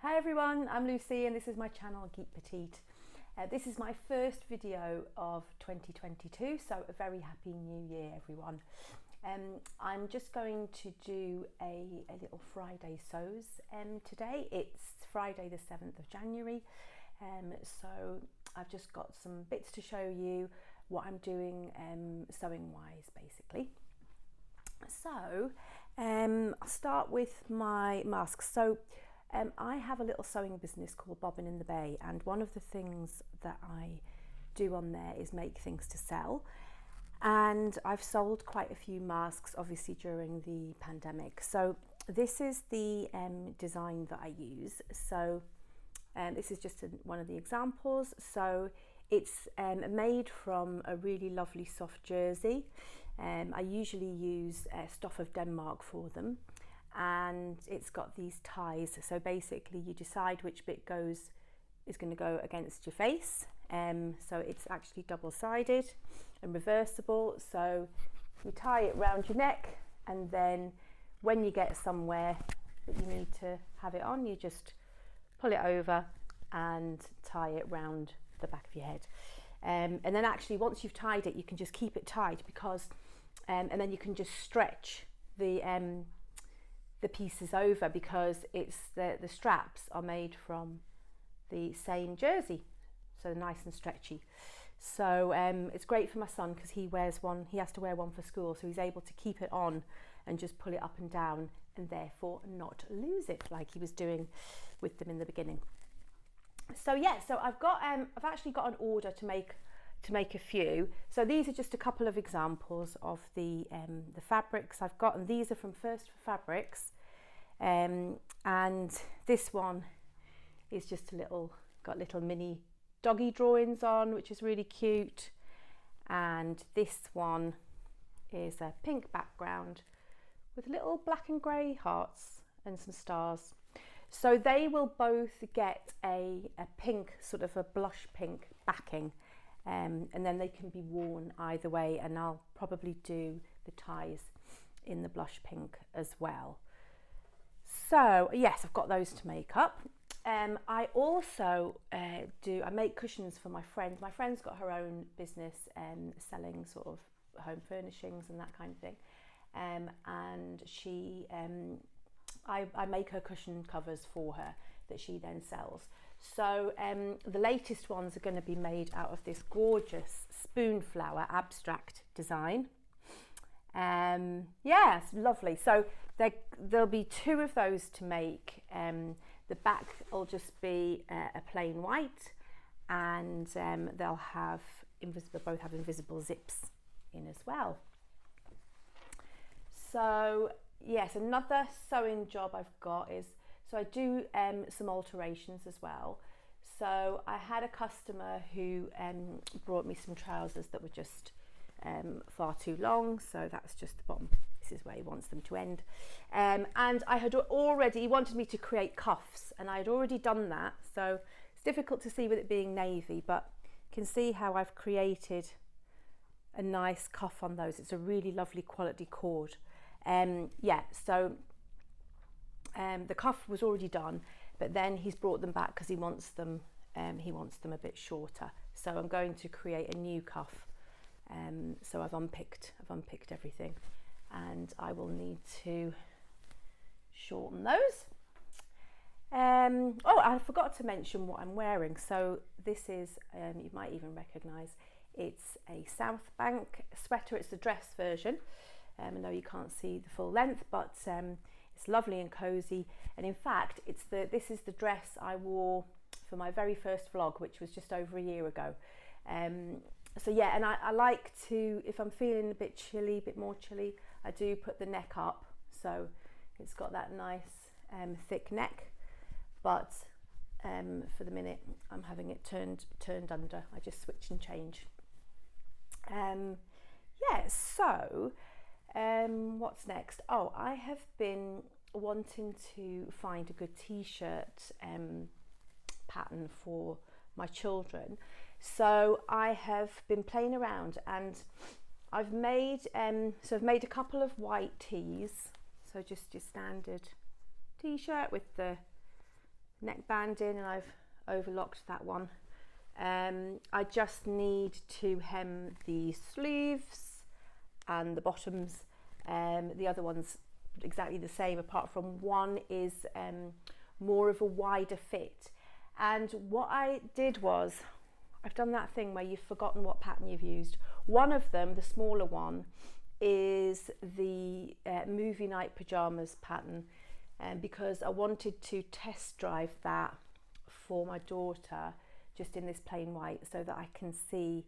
Hi everyone, I'm Lucy and this is my channel Geek Petite. This is my first video of 2022, so a very happy new year everyone. I'm just going to do a little Friday sews today. It's Friday the 7th of January, so I've just got some bits to show you what I'm doing sewing wise basically. So I'll start with my masks. So I have a little sewing business called Bobbin in the Bay, and one of the things that I do on there is make things to sell. And I've sold quite a few masks obviously during the pandemic. So this is the design that I use. So this is just one of the examples. So it's made from a really lovely soft jersey. I usually use Stof of Denmark for them, and it's got these ties. So basically you decide which bit is going to go against your face. So it's actually double-sided and reversible. So you tie it round your neck, and then when you get somewhere that you need to have it on, you just pull it over and tie it round the back of your head. And then actually once you've tied it, you can just keep it tied because and then you can just stretch the pieces over, because it's the straps are made from the same jersey, so nice and stretchy. So it's great for my son because he wears one, he has to wear one for school, so he's able to keep it on and just pull it up and down and therefore not lose it like he was doing with them in the beginning. So yeah, so I've actually got an order to make a few. So these are just a couple of examples of the fabrics I've got, and these are from First for Fabrics, and this one is just got little mini doggy drawings on, which is really cute, and this one is a pink background with little black and grey hearts and some stars. So they will both get a pink, sort of a blush pink backing, and then they can be worn either way, and I'll probably do the ties in the blush pink as well. So yes, I've got those to make up. I also I make cushions for my friend. My friend's got her own business selling sort of home furnishings and that kind of thing, and she I make her cushion covers for her that she then sells. So the latest ones are going to be made out of this gorgeous Spoonflower abstract design. Yeah, it's lovely. So there'll be two of those to make. The back will just be a plain white, and they'll have both have invisible zips in as well. So yes, another sewing job I've got is, so I do some alterations as well. So I had a customer who brought me some trousers that were just far too long, so that's just the bottom. This is where he wants them to end. And I had already, he wanted me to create cuffs, and I had already done that. So it's difficult to see with it being navy, but you can see how I've created a nice cuff on those. It's a really lovely quality cord. Yeah, so the cuff was already done, but then he's brought them back because he wants them a bit shorter. So I'm going to create a new cuff. So I've unpicked everything, and I will need to shorten those. Oh, I forgot to mention what I'm wearing. So this is, you might even recognise, it's a Southbank sweater. It's the dress version. I know you can't see the full length, but it's lovely and cozy. And in fact, this is the dress I wore for my very first vlog, which was just over a year ago. So yeah, and I like to, if I'm feeling a bit chilly, a bit more chilly, I do put the neck up. So it's got that nice thick neck, but for the minute I'm having it turned under. I just switch and change. Yeah, so what's next? Oh, I have been wanting to find a good t-shirt pattern for my children. So I have been playing around, and I've made a couple of white tees. So just your standard t-shirt with the neckband in, and I've overlocked that one. I just need to hem the sleeves and the bottoms. The other one's exactly the same, apart from one is more of a wider fit. And what I did was, I've done that thing where you've forgotten what pattern you've used. One of them, the smaller one, is the movie night pyjamas pattern, because I wanted to test drive that for my daughter just in this plain white, so that I can see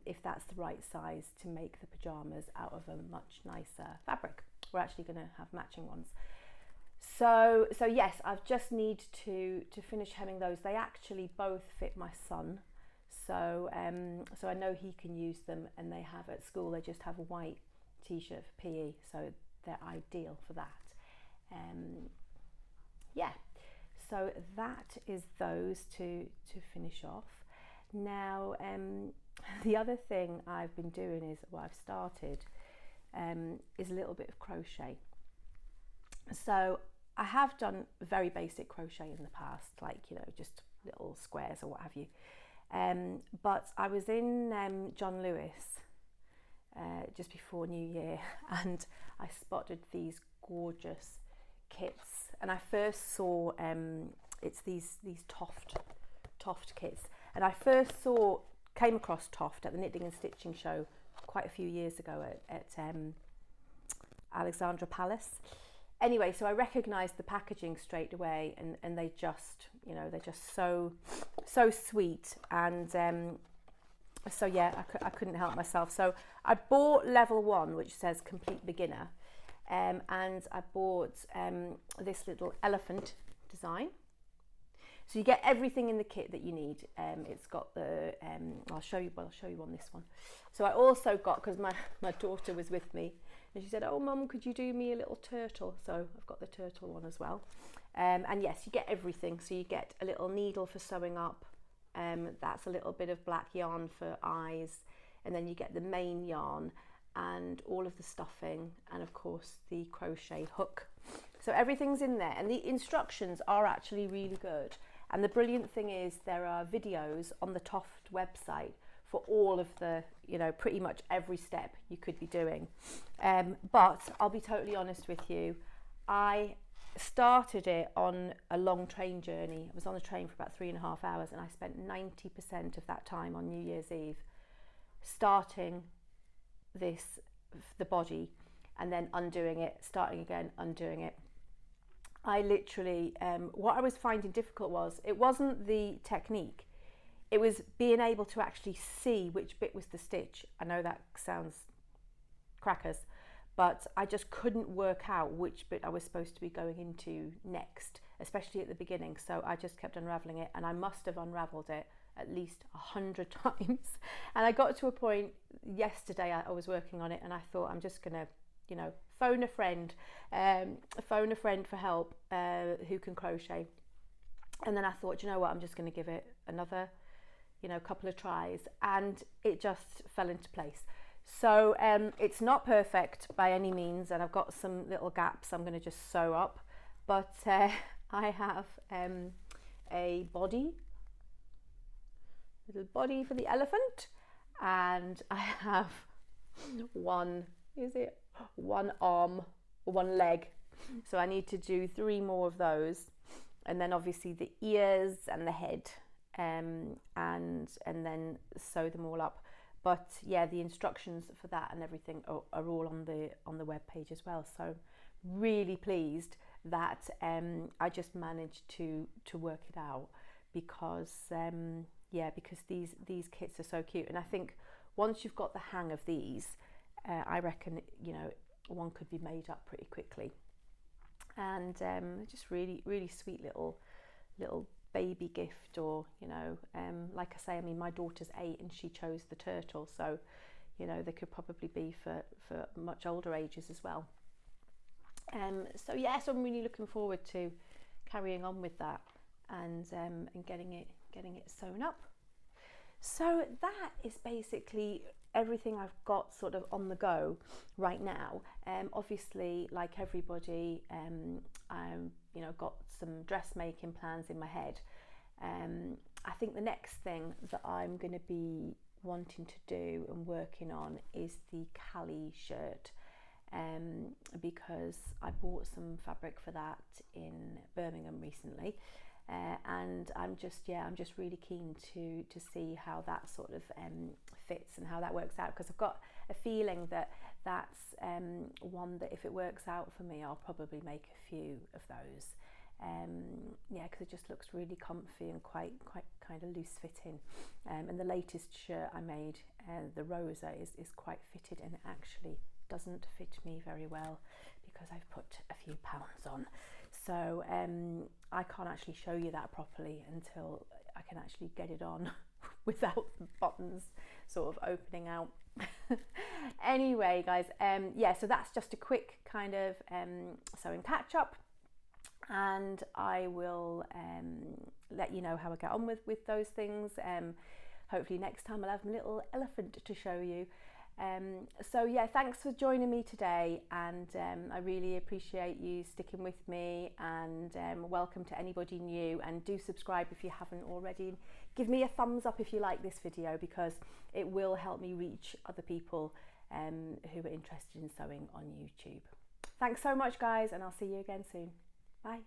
if that's the right size to make the pyjamas out of a much nicer fabric. We're actually going to have matching ones. So yes, I just need to finish hemming those. They actually both fit my son, so I know he can use them, and they have at school, they just have a white t-shirt for PE, so they're ideal for that. Yeah, so that is those to finish off. Now the other thing I've been doing is, what I've started is a little bit of crochet. So I have done very basic crochet in the past, like, you know, just little squares or what have you. But I was in John Lewis just before New Year, and I spotted these gorgeous kits. And I first saw it's these Toft kits, and I first came across Toft at the Knitting and Stitching show quite a few years ago at Alexandra Palace. Anyway, so I recognised the packaging straight away, and they just, you know, they're just so sweet. And so yeah, I couldn't help myself. So I bought level 1, which says complete beginner, and I bought this little elephant design. So you get everything in the kit that you need. It's got the I'll show you on this one. So I also got, because my daughter was with me, and she said, "Oh Mum, could you do me a little turtle?" So I've got the turtle one as well. And yes, you get everything. So you get a little needle for sewing up, that's a little bit of black yarn for eyes, and then you get the main yarn and all of the stuffing, and of course the crochet hook. So everything's in there, and the instructions are actually really good. And the brilliant thing is, there are videos on the Toft website for all of the, you know, pretty much every step you could be doing. But I'll be totally honest with you, I started it on a long train journey. I was on the train for about 3.5 hours, and I spent 90% of that time on New Year's Eve starting the body, and then undoing it, starting again, undoing it. I literally, what I was finding difficult was, it wasn't the technique, it was being able to actually see which bit was the stitch. I know that sounds crackers, but I just couldn't work out which bit I was supposed to be going into next, especially at the beginning. So I just kept unraveling it, and I must have unraveled it at least 100 times. And I got to a point yesterday, I was working on it, and I thought, I'm just gonna, you know, phone a friend for help who can crochet. And then I thought, you know what, I'm just going to give it another, you know, couple of tries, and it just fell into place. So it's not perfect by any means, and I've got some little gaps I'm going to just sew up, but I have a little body for the elephant, and I have one arm or one leg, so I need to do 3 more of those, and then obviously the ears and the head, and then sew them all up. But yeah, the instructions for that and everything are all on the web page as well. So really pleased that I just managed to work it out, because because these kits are so cute. And I think once you've got the hang of these, I reckon, you know, one could be made up pretty quickly. And just really, really sweet little baby gift, or, you know, like I say, I mean, my daughter's 8 and she chose the turtle, so, you know, they could probably be for much older ages as well. So yes, I'm really looking forward to carrying on with that, and getting it sewn up. So that is basically everything I've got sort of on the go right now. Obviously, like everybody, I'm got some dressmaking plans in my head. I think the next thing that I'm going to be wanting to do and working on is the Cali shirt, because I bought some fabric for that in Birmingham recently, and I'm just really keen to see how that sort of fits and how that works out, because I've got a feeling that that's one that if it works out for me, I'll probably make a few of those. Yeah, because it just looks really comfy and quite kind of loose fitting, and the latest shirt I made, the Rosa, is quite fitted, and it actually doesn't fit me very well because I've put a few pounds on, so I can't actually show you that properly until I can actually get it on without the buttons sort of opening out. Anyway guys, yeah, so that's just a quick kind of sewing catch up, and I will let you know how I get on with those things. Hopefully next time I'll have my little elephant to show you. So yeah, thanks for joining me today, and I really appreciate you sticking with me, and welcome to anybody new, and do subscribe if you haven't already. Give me a thumbs up if you like this video, because it will help me reach other people who are interested in sewing on YouTube. Thanks so much guys, and I'll see you again soon. Bye.